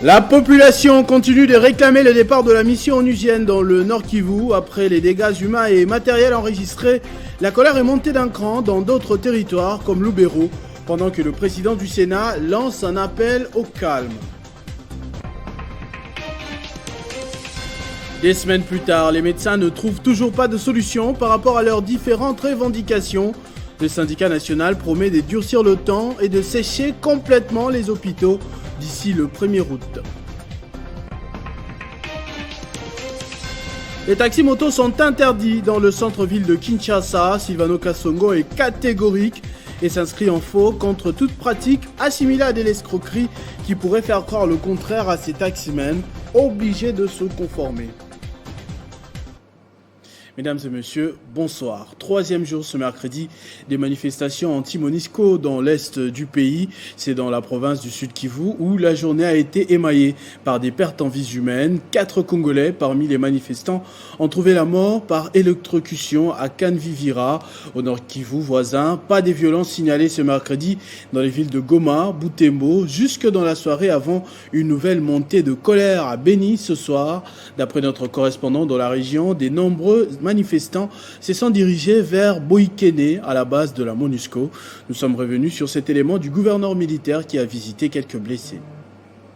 La population continue de réclamer le départ de la mission onusienne dans le Nord Kivu. Après les dégâts humains et matériels enregistrés, la colère est montée d'un cran dans d'autres territoires comme Lubero, pendant que le président du Sénat lance un appel au calme. Des semaines plus tard, les médecins ne trouvent toujours pas de solution par rapport à leurs différentes revendications. Le syndicat national promet de durcir le temps et de sécher complètement les hôpitaux d'ici le 1er août. Les taxis-motos sont interdits dans le centre-ville de Kinshasa. Silvano Kasongo est catégorique et s'inscrit en faux contre toute pratique assimilée à de l'escroquerie qui pourrait faire croire le contraire à ces taximens obligés de se conformer. Mesdames et messieurs, bonsoir. Troisième jour ce mercredi des manifestations anti-Monisco dans l'est du pays. C'est dans la province du Sud Kivu où la journée a été émaillée par des pertes en vies humaines. 4 Congolais parmi les manifestants ont trouvé la mort par électrocution à Kanvivira, au Nord Kivu voisin. Pas des violences signalées ce mercredi dans les villes de Goma, Butembo, jusque dans la soirée avant une nouvelle montée de colère à Beni ce soir. D'après notre correspondant dans la région, des nombreux manifestants se sont dirigés vers Boikene, à la base de la MONUSCO. Nous sommes revenus sur cet élément du gouverneur militaire qui a visité quelques blessés.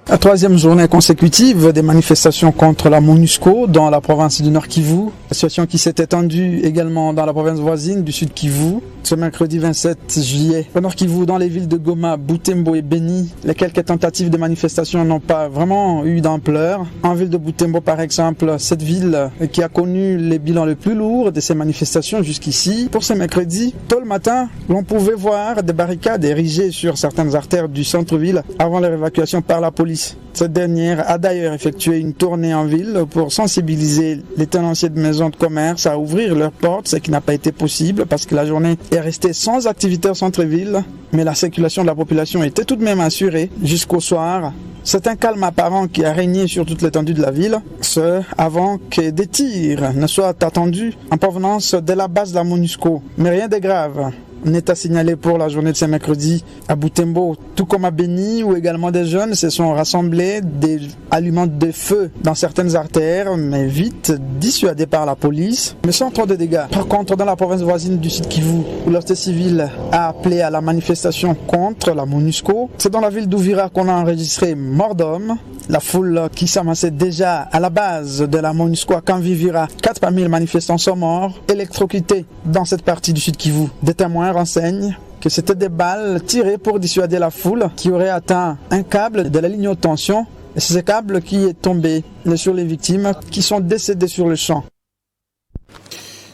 La troisième journée consécutive des manifestations contre la MONUSCO dans la province du Nord Kivu, situation qui s'est étendue également dans la province voisine du Sud Kivu. Ce mercredi 27 juillet, au Nord Kivu, dans les villes de Goma, Butembo et Beni, les quelques tentatives de manifestation n'ont pas vraiment eu d'ampleur. En ville de Butembo, par exemple, cette ville qui a connu les bilans les plus lourds de ces manifestations jusqu'ici. Pour ce mercredi, tôt le matin, l'on pouvait voir des barricades érigées sur certaines artères du centre-ville avant leur évacuation par la police. Cette dernière a d'ailleurs effectué une tournée en ville pour sensibiliser les tenanciers de maisons de commerce à ouvrir leurs portes, ce qui n'a pas été possible parce que la journée est restée sans activité au centre-ville, mais la circulation de la population était tout de même assurée jusqu'au soir. C'est un calme apparent qui a régné sur toute l'étendue de la ville, ce avant que des tirs ne soient attendus en provenance de la base de la MONUSCO. Mais rien de grave n'est à signaler pour la journée de ce mercredi à Butembo, tout comme à Beni, où également des jeunes se sont rassemblés, des allumant de feu dans certaines artères, mais vite dissuadés par la police, mais sans trop de dégâts. Par contre, dans la province voisine du Sud Kivu, où la société civile a appelé à la manifestation contre la MONUSCO, c'est dans la ville d'Ouvira qu'on a enregistré mort d'homme. La foule qui s'amassait déjà à la base de la MONUSCO à Kanvivira, 4 parmi les manifestants sont morts, électrocutés dans cette partie du Sud Kivu. Des témoins renseignent que c'était des balles tirées pour dissuader la foule qui aurait atteint un câble de la ligne haute tension. Et c'est ce câble qui est tombé sur les victimes qui sont décédées sur le champ.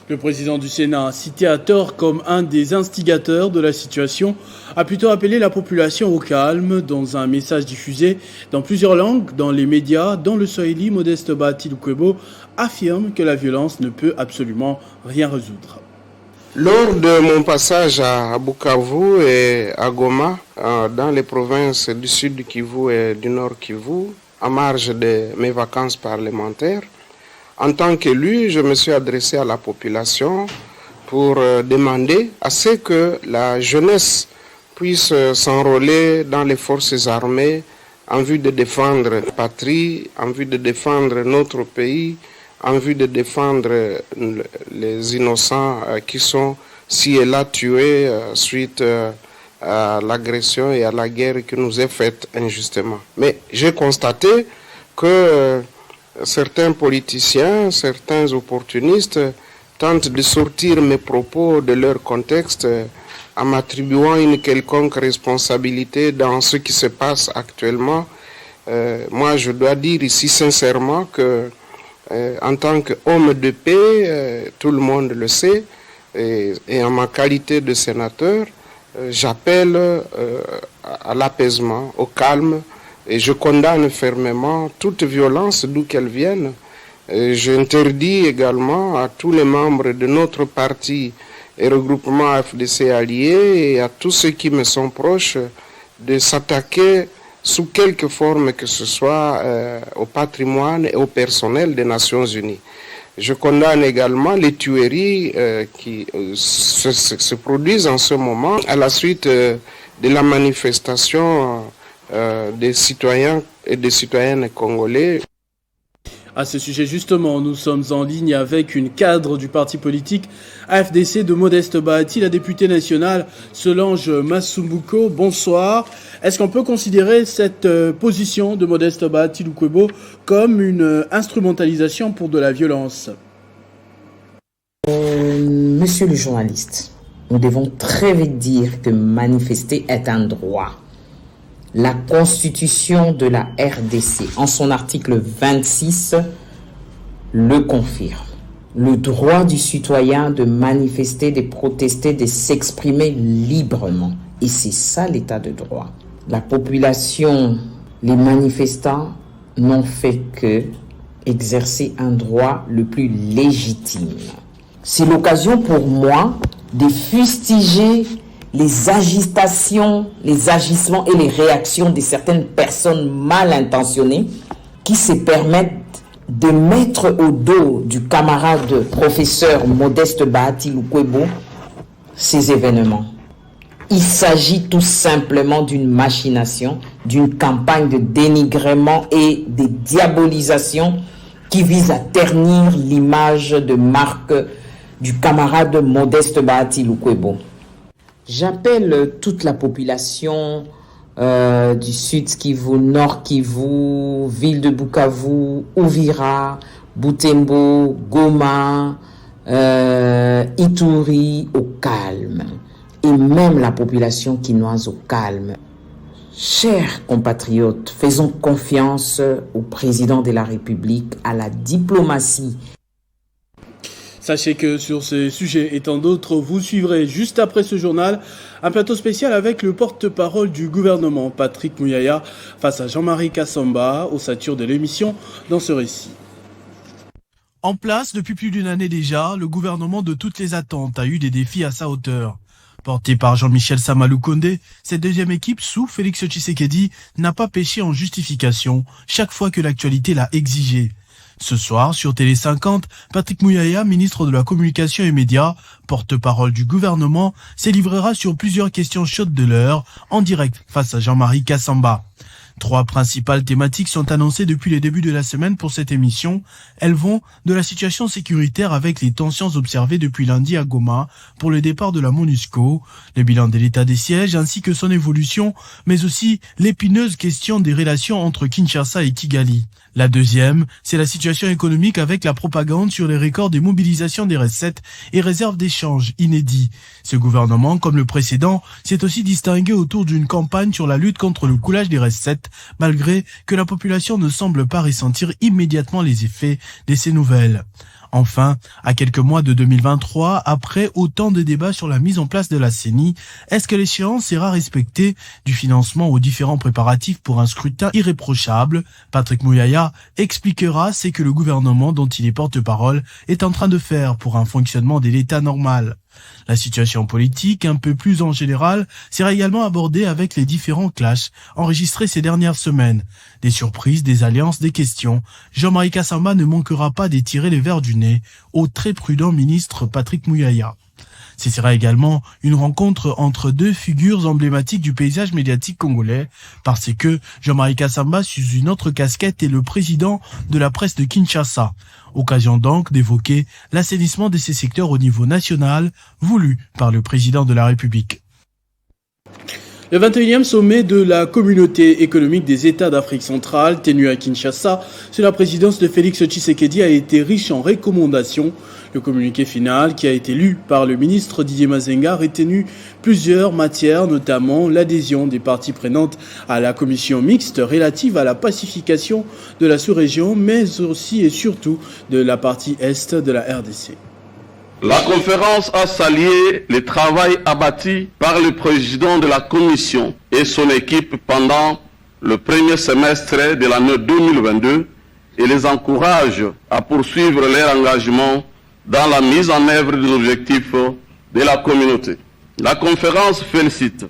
Le président du Sénat, cité à tort comme un des instigateurs de la situation, a plutôt appelé la population au calme dans un message diffusé dans plusieurs langues, dans les médias, dans le Swahili. Modeste Bahati Lukwebo affirme que la violence ne peut absolument rien résoudre. Lors de mon passage à Bukavu et à Goma, dans les provinces du Sud Kivu et du Nord Kivu, à marge de mes vacances parlementaires, en tant qu'élu, je me suis adressé à la population pour demander à ce que la jeunesse puisse s'enrôler dans les forces armées en vue de défendre la patrie, en vue de défendre notre pays, en vue de défendre les innocents qui sont ci et là tués suite à l'agression et à la guerre qui nous est faite injustement. Mais j'ai constaté que certains politiciens, certains opportunistes tentent de sortir mes propos de leur contexte en m'attribuant une quelconque responsabilité dans ce qui se passe actuellement. Moi, je dois dire ici sincèrement que en tant qu'homme de paix, tout le monde le sait, et en ma qualité de sénateur, j'appelle à l'apaisement, au calme, et je condamne fermement toute violence d'où qu'elle vienne. J'interdis également à tous les membres de notre parti et regroupement FDC alliés et à tous ceux qui me sont proches de s'attaquer sous quelque forme que ce soit au patrimoine et au personnel des Nations Unies. Je condamne également les tueries qui se produisent en ce moment à la suite de la manifestation des citoyens et des citoyennes congolais. À ce sujet justement, nous sommes en ligne avec une cadre du parti politique AFDC de Modeste Bahati, la députée nationale Solange Masumbuko. Bonsoir. Est-ce qu'on peut considérer cette position de Modeste Bahati Lukwebo comme une instrumentalisation pour de la violence? Monsieur le journaliste, nous devons très vite dire que manifester est un droit. La Constitution de la RDC, en son article 26, le confirme. Le droit du citoyen de manifester, de protester, de s'exprimer librement. Et c'est ça l'état de droit. La population, les manifestants n'ont fait que exercer un droit le plus légitime. C'est l'occasion pour moi de fustiger les agitations, les agissements et les réactions de certaines personnes mal intentionnées qui se permettent de mettre au dos du camarade professeur Modeste Bahati Lukwebo ces événements. Il s'agit tout simplement d'une machination, d'une campagne de dénigrement et de diabolisation qui vise à ternir l'image de marque du camarade Modeste Bahati Lukwebo. J'appelle toute la population du Sud Kivu, Nord Kivu, ville de Bukavu, Uvira, Butembo, Goma, Ituri au calme. Et même la population quinoise au calme. Chers compatriotes, faisons confiance au président de la République, à la diplomatie. Sachez que sur ces sujets et tant d'autres, vous suivrez juste après ce journal un plateau spécial avec le porte-parole du gouvernement, Patrick Muyaya, face à Jean-Marie Kassamba, ossature de l'émission dans ce récit. En place depuis plus d'une année déjà, le gouvernement de toutes les attentes a eu des défis à sa hauteur. Porté par Jean-Michel Sama Lukonde, cette deuxième équipe sous Félix Tshisekedi n'a pas péché en justification chaque fois que l'actualité l'a exigé. Ce soir, sur Télé 50, Patrick Muyaya, ministre de la Communication et Médias, porte-parole du gouvernement, s'élivrera sur plusieurs questions chaudes de l'heure, en direct face à Jean-Marie Kassamba. 3 principales thématiques sont annoncées depuis les débuts de la semaine pour cette émission. Elles vont de la situation sécuritaire avec les tensions observées depuis lundi à Goma pour le départ de la MONUSCO, le bilan de l'état des sièges ainsi que son évolution, mais aussi l'épineuse question des relations entre Kinshasa et Kigali. La deuxième, c'est la situation économique avec la propagande sur les records des mobilisations des recettes et réserves d'échange inédits. Ce gouvernement, comme le précédent, s'est aussi distingué autour d'une campagne sur la lutte contre le coulage des recettes, malgré que la population ne semble pas ressentir immédiatement les effets de ces nouvelles. Enfin, à quelques mois de 2023, après autant de débats sur la mise en place de la CENI, est-ce que l'échéance sera respectée du financement aux différents préparatifs pour un scrutin irréprochable? Patrick Muyaya expliquera ce que le gouvernement dont il est porte-parole est en train de faire pour un fonctionnement de l'État normal. La situation politique, un peu plus en général, sera également abordée avec les différents clashs enregistrés ces dernières semaines. Des surprises, des alliances, des questions. Jean-Marie Kassamba ne manquera pas d'étirer les verres du nez au très prudent ministre Patrick Muyaya. Ce sera également une rencontre entre 2 figures emblématiques du paysage médiatique congolais, parce que Jean-Marie Kassamba, sous une autre casquette, est le président de la presse de Kinshasa. Occasion donc d'évoquer l'assainissement de ces secteurs au niveau national, voulu par le président de la République. Le 21e sommet de la Communauté économique des États d'Afrique centrale, tenu à Kinshasa, sous la présidence de Félix Tshisekedi, a été riche en recommandations. Le communiqué final, qui a été lu par le ministre Didier Mazenga, a retenu plusieurs matières, notamment l'adhésion des parties prenantes à la commission mixte relative à la pacification de la sous-région, mais aussi et surtout de la partie est de la RDC. La conférence a salué le travail abattu par le président de la Commission et son équipe pendant le premier semestre de l'année 2022 et les encourage à poursuivre leur engagement dans la mise en œuvre des objectifs de la communauté. La conférence félicite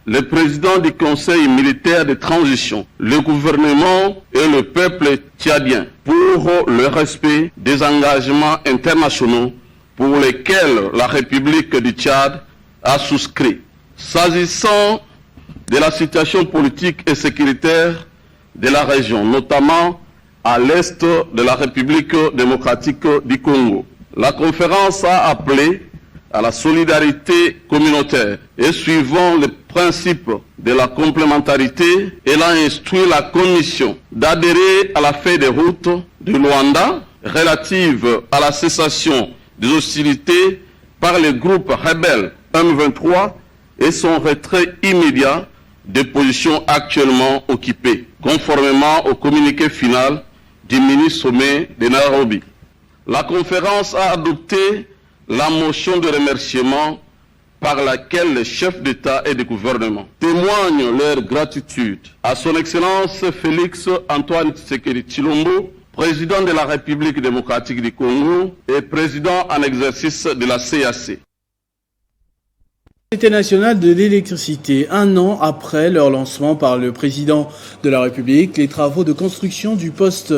le président du Conseil militaire de transition, le gouvernement et le peuple tchadien pour le respect des engagements internationaux pour lesquels la République du Tchad a souscrit. S'agissant de la situation politique et sécuritaire de la région, notamment à l'est de la République démocratique du Congo, la conférence a appelé à la solidarité communautaire et suivant le principe de la complémentarité, elle a instruit la Commission d'adhérer à la feuille de route de Luanda relative à la cessation des hostilités par les groupes rebelles M23 et son retrait immédiat des positions actuellement occupées, conformément au communiqué final du mini-sommet de Nairobi. La conférence a adopté la motion de remerciement par laquelle les chefs d'État et de gouvernement témoignent leur gratitude à son Excellence Félix Antoine Tshisekedi Tshilombo, président de la République démocratique du Congo et président en exercice de la CAC. Société nationale de l'électricité, un an après leur lancement par le président de la République, les travaux de construction du poste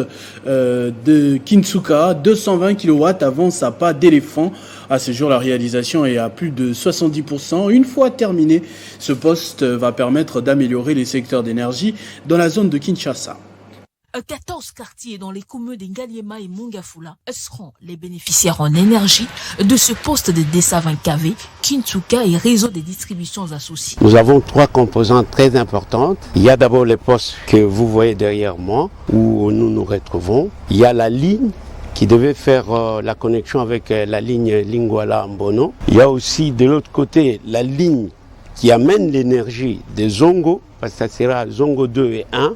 de Kinsuka, 220 kW, avancent à pas d'éléphant. À ce jour, la réalisation est à plus de 70%. Une fois terminé, ce poste va permettre d'améliorer les secteurs d'énergie dans la zone de Kinshasa. 14 quartiers dans les communes de Ngaliema et Mongafula seront les bénéficiaires en énergie de ce poste de D20 kV, Kinsuka et réseau de distributions associées. Nous avons 3 composantes très importantes. Il y a d'abord les postes que vous voyez derrière moi, où nous nous retrouvons. Il y a la ligne qui devait faire la connexion avec la ligne Lingwala-Mbono. Il y a aussi de l'autre côté la ligne qui amène l'énergie des Zongo, parce que ça sera Zongo 2 et 1.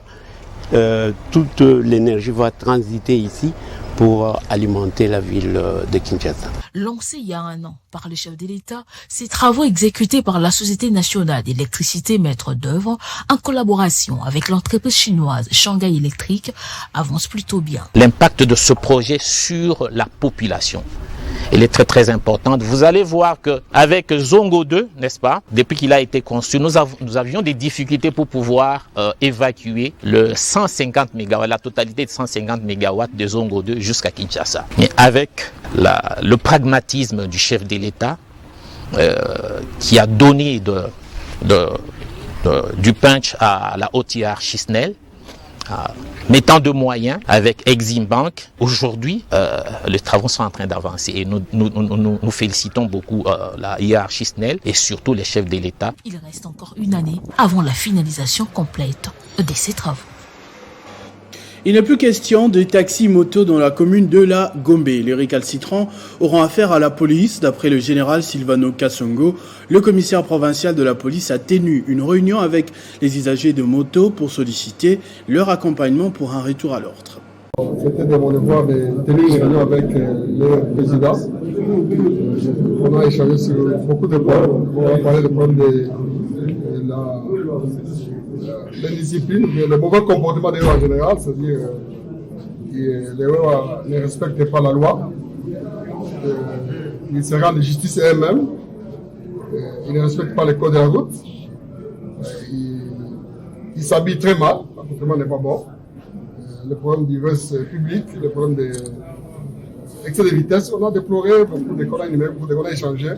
Toute l'énergie va transiter ici pour alimenter la ville de Kinshasa. Lancé il y a un an par le chef de l'État, ces travaux exécutés par la Société nationale d'électricité maître d'œuvre en collaboration avec l'entreprise chinoise Shanghai Electric avancent plutôt bien. L'impact de ce projet sur la population, elle est très très importante. Vous allez voir qu'avec Zongo 2, n'est-ce pas, depuis qu'il a été construit, nous avions des difficultés pour pouvoir évacuer le 150 MW, la totalité de 150 MW de Zongo 2 jusqu'à Kinshasa. Mais avec le pragmatisme du chef de l'État, qui a donné du punch à la haute hiérarchie SNEL, mettant de moyens avec Exim Bank, aujourd'hui, les travaux sont en train d'avancer et nous félicitons beaucoup la hiérarchie SNEL et surtout les chefs de l'État. Il reste encore une année avant la finalisation complète de ces travaux. Il n'est plus question de taxis-motos dans la commune de la Gombe. Les récalcitrants auront affaire à la police. D'après le général Silvano Kassongo, le commissaire provincial de la police a tenu une réunion avec les usagers de motos pour solliciter leur accompagnement pour un retour à l'ordre. C'était de mon devoir de tenir une réunion avec le président. On a échangé sur beaucoup de points. On a parlé des problèmes de l'indiscipline, mais le mauvais comportement des héros en général, c'est-à-dire que les héros ne respectent pas la loi, ils se rendent justice eux-mêmes, ils ne respectent pas les codes de la route, ils s'habillent très mal, le comportement n'est pas bon. Le problème du verse public, le problème d'excès de vitesse, on a déploré beaucoup de conneries numériques, beaucoup de conneries échangées,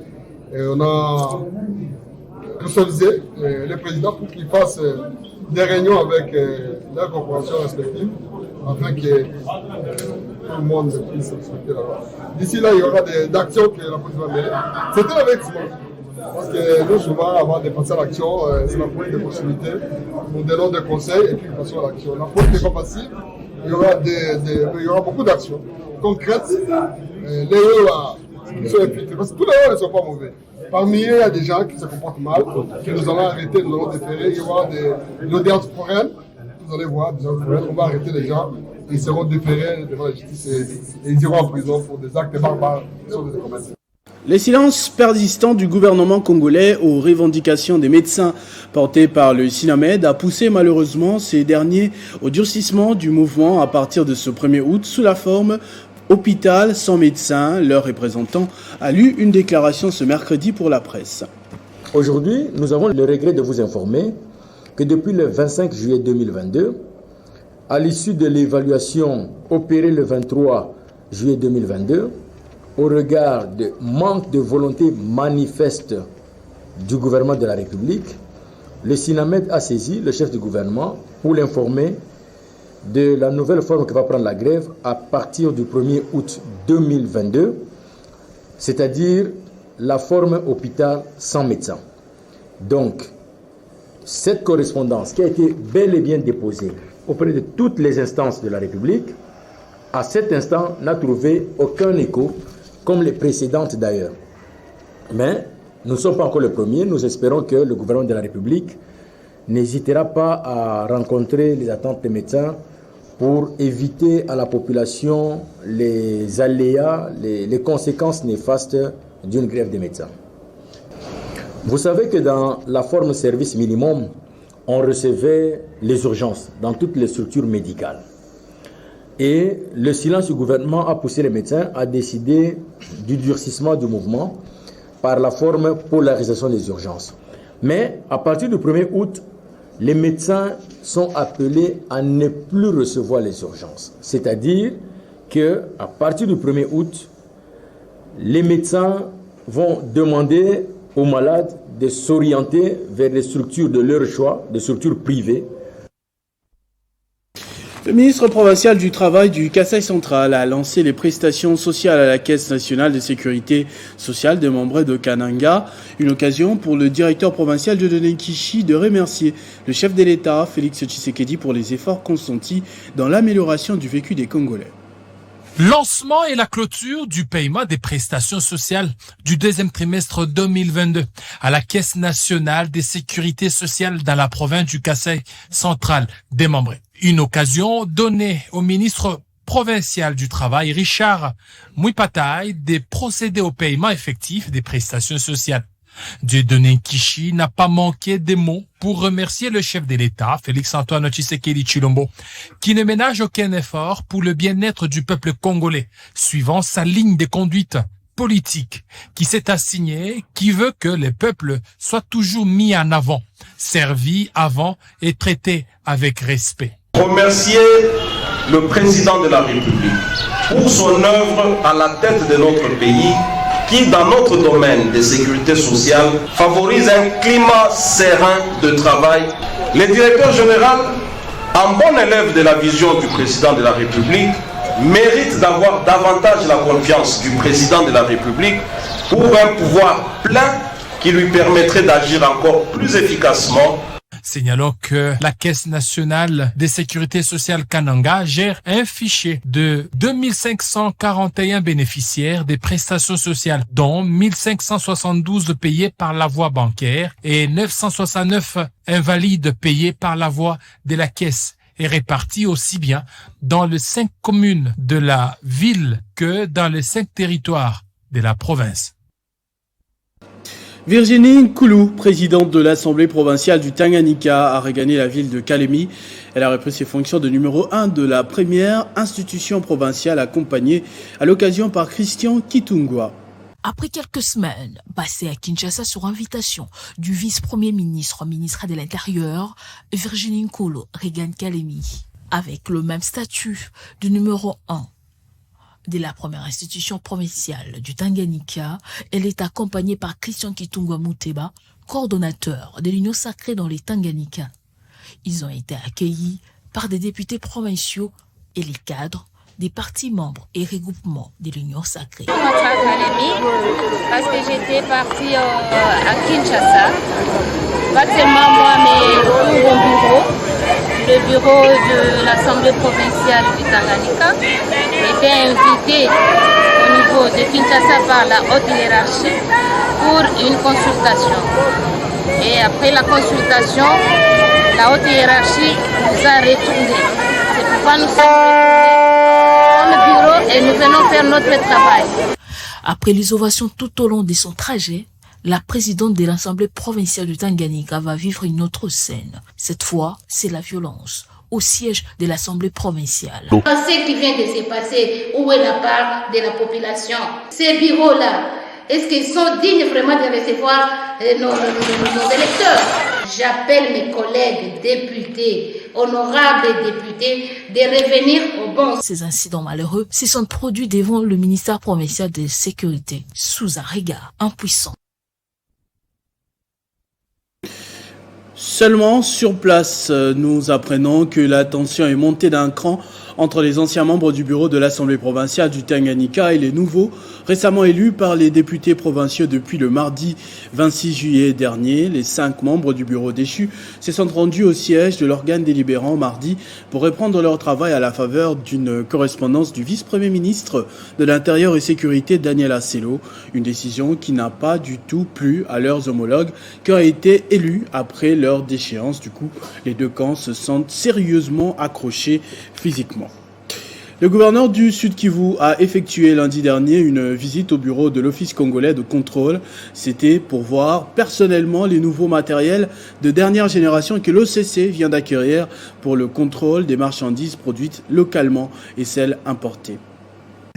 et on a sollicité le président pour qu'il fasse des réunions avec leurs corporations respectives afin que tout le monde puisse respecter la loi. D'ici là, il y aura des actions que la police va mener. C'était avec moi. Parce que nous, souvent, avant de passer à l'action, c'est la police de proximité. Nous donnons des conseils et puis nous passons à l'action. La police n'est pas passive. Il y aura beaucoup d'actions concrètes. Les héros sont infiltrés. Parce que tous les héros ne sont pas mauvais. Parmi eux, il y a des gens qui se comportent mal, que nous allons arrêter, nous allons déférer. Il y aura une audience foraine. Vous allez voir, des audiences foraines. On va arrêter les gens. Ils seront déférés devant la justice et ils iront en prison pour des actes barbares sur des commerçants. Les silences persistants du gouvernement congolais aux revendications des médecins portées par le SINAMED a poussé malheureusement ces derniers au durcissement du mouvement à partir de ce 1er août sous la forme hôpital sans médecin. Leur représentant a lu une déclaration ce mercredi pour la presse. Aujourd'hui, nous avons le regret de vous informer que depuis le 25 juillet 2022, à l'issue de l'évaluation opérée le 23 juillet 2022, au regard de manque de volonté manifeste du gouvernement de la République, le SINAMED a saisi le chef du gouvernement pour l'informer de la nouvelle forme que va prendre la grève à partir du 1er août 2022, c'est-à-dire la forme hôpital sans médecin. Donc, cette correspondance qui a été bel et bien déposée auprès de toutes les instances de la République, à cet instant, n'a trouvé aucun écho, comme les précédentes d'ailleurs. Mais nous ne sommes pas encore le premier. Nous espérons que le gouvernement de la République n'hésitera pas à rencontrer les attentes des médecins pour éviter à la population les aléas, les conséquences néfastes d'une grève des médecins. Vous savez que dans la forme service minimum, on recevait les urgences dans toutes les structures médicales. Et le silence du gouvernement a poussé les médecins à décider du durcissement du mouvement par la forme polarisation des urgences. Mais à partir du 1er août, les médecins sont appelés à ne plus recevoir les urgences. C'est-à-dire qu'à partir du 1er août, les médecins vont demander aux malades de s'orienter vers les structures de leur choix, des structures privées. Le ministre provincial du Travail du Kasaï central a lancé les prestations sociales à la Caisse nationale de sécurité sociale des membres de Kananga. Une occasion pour le directeur provincial de Donnez-Kichi de remercier le chef de l'État, Félix Tshisekedi, pour les efforts consentis dans l'amélioration du vécu des Congolais. Lancement et la clôture du paiement des prestations sociales du deuxième trimestre 2022 à la Caisse nationale des sécurités sociales dans la province du Kasaï central démembrée. Une occasion donnée au ministre provincial du Travail, Richard Mouipataï, de procéder au paiement effectif des prestations sociales. Dieudonné Kishi n'a pas manqué de mots pour remercier le chef de l'État, Félix-Antoine Tshisekedi Tshilombo, qui ne ménage aucun effort pour le bien-être du peuple congolais, suivant sa ligne de conduite politique qui s'est assignée, qui veut que le peuple soit toujours mis en avant, servi avant et traité avec respect. Remercier le président de la République pour son œuvre à la tête de notre pays qui, dans notre domaine de sécurité sociale, favorise un climat serein de travail. Le directeur général, en bon élève de la vision du président de la République, mérite d'avoir davantage la confiance du président de la République pour un pouvoir plein qui lui permettrait d'agir encore plus efficacement. Signalons que la Caisse nationale de sécurité sociale Kananga gère un fichier de 2541 bénéficiaires des prestations sociales, dont 1572 payés par la voie bancaire et 969 invalides payés par la voie de la Caisse, et répartis aussi bien dans les 5 communes de la ville que dans les 5 territoires de la province. Virginie Nkulu, présidente de l'Assemblée provinciale du Tanganyika, a regagné la ville de Kalemi. Elle a repris ses fonctions de numéro 1 de la première institution provinciale accompagnée à l'occasion par Christian Kitungwa. Après quelques semaines passées à Kinshasa sur invitation du vice-premier ministre, ministre de l'Intérieur, Virginie Nkulu regagne Kalemi avec le même statut de numéro 1. De la première institution provinciale du Tanganyika, elle est accompagnée par Christian Kitungwa Muteba, coordonnateur de l'Union sacrée dans les Tanganyika. Ils ont été accueillis par des députés provinciaux et les cadres des partis membres et regroupements de l'Union sacrée. Parce que j'étais partie à Kinshasa, pas seulement moi, mais tout mon bureau, le bureau de l'Assemblée provinciale du Tanganyika, était invité au niveau de Kinshasa par la haute hiérarchie pour une consultation. Et après la consultation, la haute hiérarchie nous a retourné. C'est pourquoi nous sommes retournés dans le bureau et nous venons faire notre travail. Après les ovations tout au long de son trajet, la présidente de l'Assemblée provinciale du Tanganyika va vivre une autre scène. Cette fois, c'est la violence au siège de l'Assemblée provinciale. Ce qui vient de se passer, où est la part de la population? Ces bureaux-là, Est-ce qu'ils sont dignes vraiment de recevoir nos électeurs? J'appelle mes collègues députés, honorables députés, de revenir au bon. Ces incidents malheureux se sont produits devant le ministère provincial de sécurité, sous un regard impuissant. Seulement sur place, nous apprenons que la tension est montée d'un cran entre les anciens membres du bureau de l'Assemblée provinciale du Tanganyika et les nouveaux, récemment élus par les députés provinciaux depuis le mardi 26 juillet dernier. Les 5 membres du bureau déchu se sont rendus au siège de l'organe délibérant mardi pour reprendre leur travail à la faveur d'une correspondance du vice-premier ministre de l'Intérieur et Sécurité Daniel Asselo, une décision qui n'a pas du tout plu à leurs homologues qui ont été élus après leur déchéance. Du coup, les deux camps se sentent sérieusement accrochés physiquement. Le gouverneur du Sud Kivu a effectué lundi dernier une visite au bureau de l'Office congolais de contrôle. C'était pour voir personnellement les nouveaux matériels de dernière génération que l'OCC vient d'acquérir pour le contrôle des marchandises produites localement et celles importées.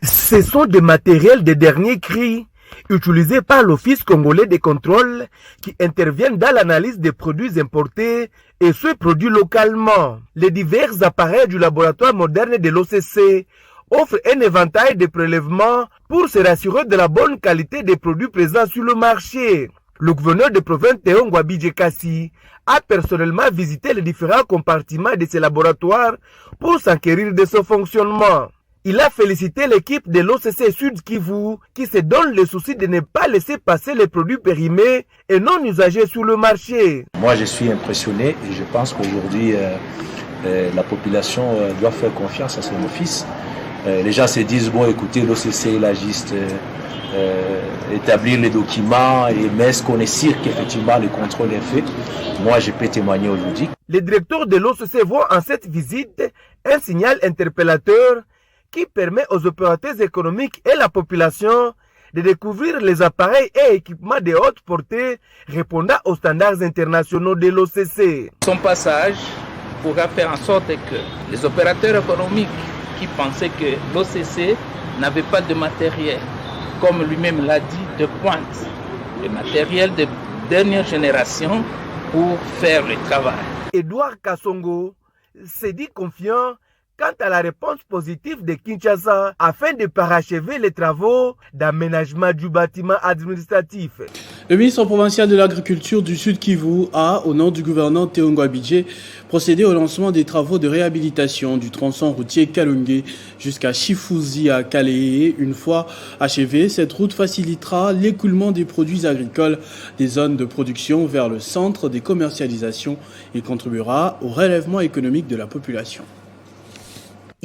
Ce sont des matériels de dernier cri utilisés par l'Office congolais de contrôle qui interviennent dans l'analyse des produits importés et ceux produits localement. Les divers appareils du laboratoire moderne de l'OCC offrent un éventail de prélèvements pour se rassurer de la bonne qualité des produits présents sur le marché. Le gouverneur de province Théo Ngwabidje Kassi a personnellement visité les différents compartiments de ces laboratoires pour s'enquérir de ce fonctionnement. Il a félicité l'équipe de l'OCC Sud Kivu qui se donne le souci de ne pas laisser passer les produits périmés et non usagés sur le marché. Moi, je suis impressionné et je pense qu'aujourd'hui, la population doit faire confiance à son office. Les gens se disent, bon, écoutez, l'OCC, il a juste établir les documents, mais est-ce qu'on est sûr qu'effectivement le contrôle est fait? Moi, je peux témoigner aujourd'hui. Le directeur de l'OCC voit en cette visite un signal interpellateur qui permet aux opérateurs économiques et la population de découvrir les appareils et équipements de haute portée répondant aux standards internationaux de l'OCC. Son passage pourra faire en sorte que les opérateurs économiques qui pensaient que l'OCC n'avait pas de matériel, comme lui-même l'a dit, de pointe, le matériel de dernière génération pour faire le travail. Edouard Kassongo se dit confiant quant à la réponse positive de Kinshasa afin de parachever les travaux d'aménagement du bâtiment administratif. Le ministre provincial de l'Agriculture du Sud Kivu a, au nom du gouverneur Théo Ngwabidje, procédé au lancement des travaux de réhabilitation du tronçon routier Kalonge jusqu'à Chifuzi à Kalehe. Une fois achevée, cette route facilitera l'écoulement des produits agricoles des zones de production vers le centre des commercialisations et contribuera au relèvement économique de la population.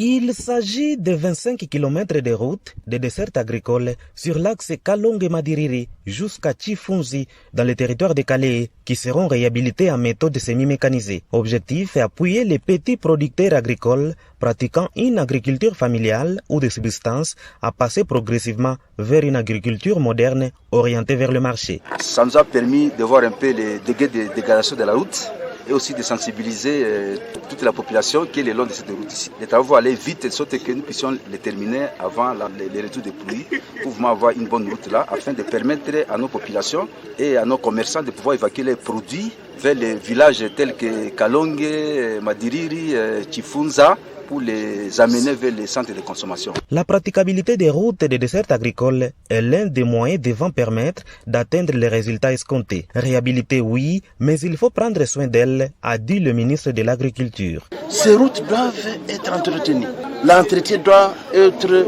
Il s'agit de 25 km de route de dessert agricole sur l'axe Kalonge-Madiriri jusqu'à Chifunzi dans le territoire de Kalehe qui seront réhabilités en méthode semi-mécanisée. Objectif est appuyer les petits producteurs agricoles pratiquant une agriculture familiale ou de subsistance à passer progressivement vers une agriculture moderne orientée vers le marché. Ça nous a permis de voir un peu les dégâts de dégradation de la route et aussi de sensibiliser toute la population qui est le long de cette route ici. Les travaux vont aller vite, de sorte que nous puissions les terminer avant les retours des pluies, pour vraiment avoir une bonne route là, afin de permettre à nos populations et à nos commerçants de pouvoir évacuer les produits vers les villages tels que Kalonge, Madiriri, Chifunza, pour les amener vers les centres de consommation. La praticabilité des routes et des desserts agricoles est l'un des moyens devant permettre d'atteindre les résultats escomptés. Réhabiliter, oui, mais il faut prendre soin d'elles, a dit le ministre de l'Agriculture. Ces routes doivent être entretenues. L'entretien doit être,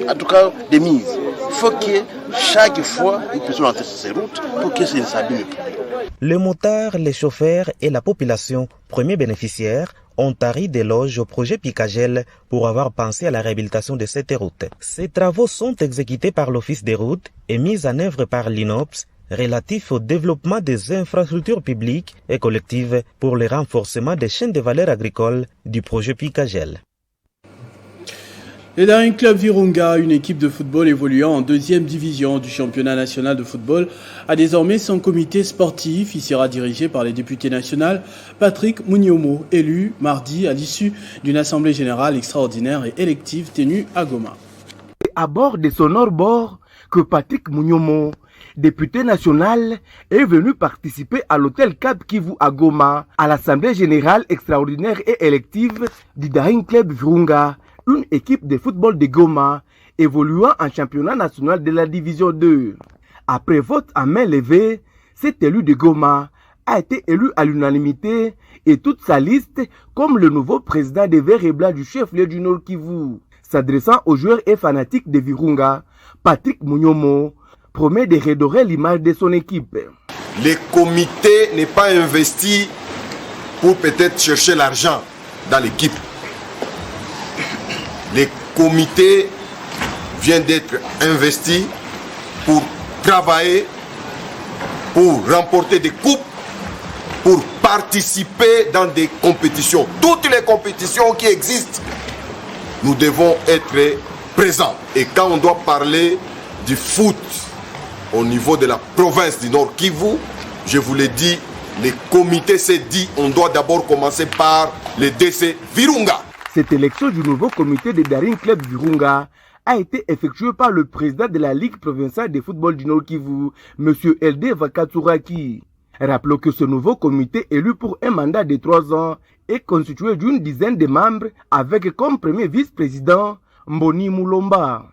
en tout cas, de mise. Il faut que chaque fois, ils puissent entrer sur ces routes pour que ça ne s'abîme pas. Les motards, les chauffeurs et la population, premiers bénéficiaires, ont tari d'éloges au projet Picagel pour avoir pensé à la réhabilitation de cette route. Ces travaux sont exécutés par l'Office des routes et mis en œuvre par l'INOPS relatifs au développement des infrastructures publiques et collectives pour le renforcement des chaînes de valeur agricole du projet Picagel. Et dans un club Virunga, une équipe de football évoluant en 2e division du championnat national de football a désormais son comité sportif. Il sera dirigé par les députés nationaux Patrick Mouniomo, élu mardi à l'issue d'une assemblée générale extraordinaire et élective tenue à Goma. à bord de son hors-bord que Patrick Mounyomo, député national, est venu participer à l'hôtel Cap Kivu à Goma à l'Assemblée générale extraordinaire et élective du Daring Club Virunga, une équipe de football de Goma évoluant en championnat national de la division 2. Après vote à main levée, cet élu de Goma a été élu à l'unanimité et toute sa liste comme le nouveau président des Verts et Blancs du chef-lieu du Nord Kivu. S'adressant aux joueurs et fanatiques de Virunga, Patrick Mounyomo promet de redorer l'image de son équipe. Le comité n'est pas investi pour peut-être chercher l'argent dans l'équipe. Le comité vient d'être investi pour travailler, pour remporter des coupes, pour participer dans des compétitions. Toutes les compétitions qui existent, nous devons être présents. Et quand on doit parler du foot au niveau de la province du Nord Kivu, je vous l'ai dit, le comité s'est dit on doit d'abord commencer par le DC Virunga. Cette élection du nouveau comité de Daring Club Virunga a été effectuée par le président de la Ligue provinciale de football du Nord Kivu, M. Ld Vakatsuraki. Rappelons que ce nouveau comité élu pour un mandat de 3 ans est constitué d'une dizaine de membres avec comme premier vice-président Mboni Moulomba.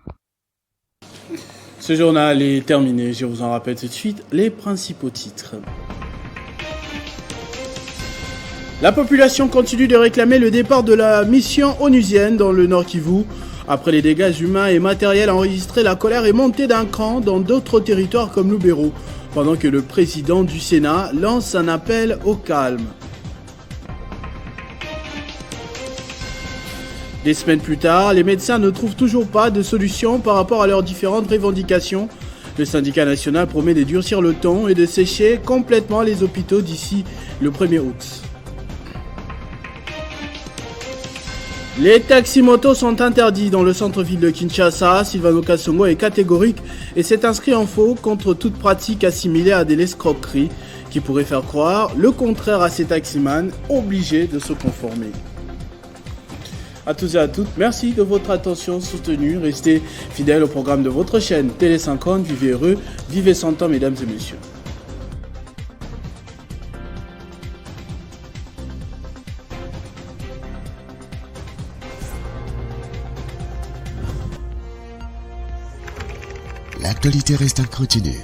Ce journal est terminé. Je vous en rappelle tout de suite les principaux titres. La population continue de réclamer le départ de la mission onusienne dans le Nord Kivu. Après les dégâts humains et matériels enregistrés, la colère est montée d'un cran dans d'autres territoires comme Lubero, pendant que le président du Sénat lance un appel au calme. Des semaines plus tard, les médecins ne trouvent toujours pas de solution par rapport à leurs différentes revendications. Le syndicat national promet de durcir le ton et de sécher complètement les hôpitaux d'ici le 1er août. Les taxis-motos sont interdits dans le centre-ville de Kinshasa. Silvano Kasongo est catégorique et s'est inscrit en faux contre toute pratique assimilée à de l'escroquerie qui pourrait faire croire le contraire à ces taximans obligés de se conformer. À tous et à toutes, merci de votre attention soutenue. Restez fidèles au programme de votre chaîne Télé 50. Vivez heureux, vivez 100 ans, mesdames et messieurs. L'actualité reste incontinue.